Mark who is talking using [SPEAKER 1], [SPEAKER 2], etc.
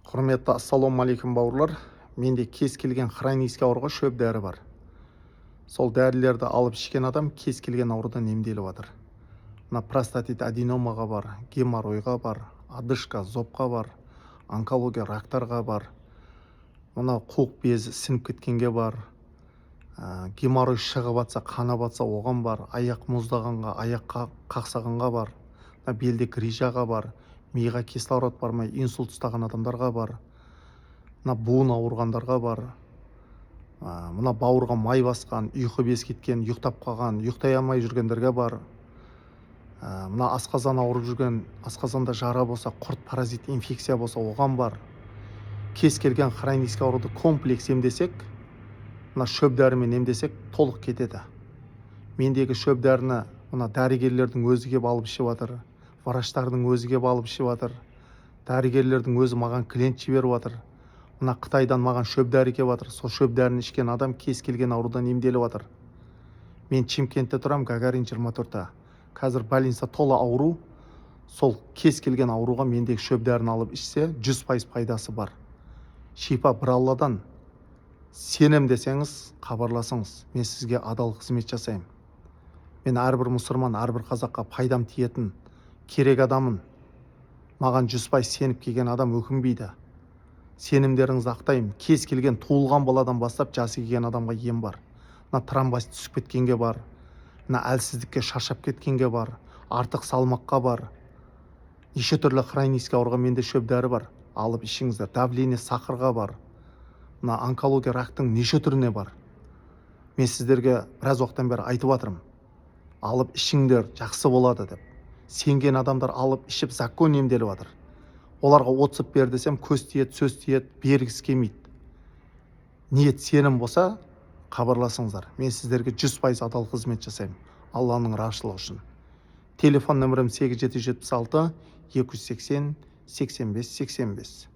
[SPEAKER 1] Құрметті ассалаумағалейкум бауырлар. Менде кез келген хронический ауруға шөп дәрі бар. Сол дәрілерді алып ішкен адам кез келген аурудан емделіп жатыр. Мына простатит аденомаға бар, геморройға бар, одышка, зобқа бар, онкология рактарға бар. Мына қуық безі сынып кеткенге бар. Геморрой шығып жатса, қанап жатса оған бар. Аяқ мұздағанға, аяқ қақсағанға бар. Белде грижаға бар. Миға кислород бармай инсульт ұстаған адамдарға бар. Мына буын ауырғандарға бар. Мына бауырға май басқан, ұйқы без кеткен, ұйықтап қалған, ұйықтай алмай жүргендерге бар. Мына асқазан ауырып жүрген, асқазанда жара болса, құрт, паразит, инфекция болса оған бар. Кез келген хронический ауруды комплекс емдесек, мына шөп дәрімен емдесек толық кетеді. Мендегі шөп дәріні мына дәрігерлердің өзі келіп алып ішіп жатыр. Врачтардың өзі келіп алып ішіп жатыр. Дәрігерлердің өзі маған клиент жіберіп жатыр. Мына Қытайдан маған шөп дәрі келіп жатыр. Сол шөп дәріні ішкен адам кез келген аурудан емделіп жатыр. Мен Шымкентте тұрам, Гагарин 24-та. Қазір больница тола ауру. Сол кез келген ауруға мендегі шөп дәріні алып ішсе 100% пайдасы бар. Шипа бір Алладан. Сенем десеңіз, хабарласыңыз. Мен сізге адал қызмет жасаймын. Мен әрбір мұсылман, әрбір қазаққа пайдам тиетін керек адамын. Маған 100% сеніп келген адам өкінбейді. Сенімдеріңізді ақтаймын. Кез келген туылған баладан бастап жасы келген адамға ем бар. Мына тромбоз түсіп кеткенге бар. Мына әлсіздікке шаршап кеткенге бар. Артық салмаққа бар. Неше түрлі хронический ауруға менде шөп дәрі бар. Алып ішіңіздер. Давление сахарға бар. Мына онкология рактың неше түріне бар. Мен сіздерге біраз уақыттан бері айтып жатырмын. Алып ішіңдер, жақсы болады деп. Сенген адамдар алып ішіп закон емделіп жатыр. Оларға отсып бер десем, көз тиеді, сөз тиеді, бергісі келмейді. Ниет сенім болса, хабарласыңыздар. Мен сіздерге 100% адал қызмет жасаймын. Алланың разылығы үшін. Телефон нөмірім 8776 280 85 85.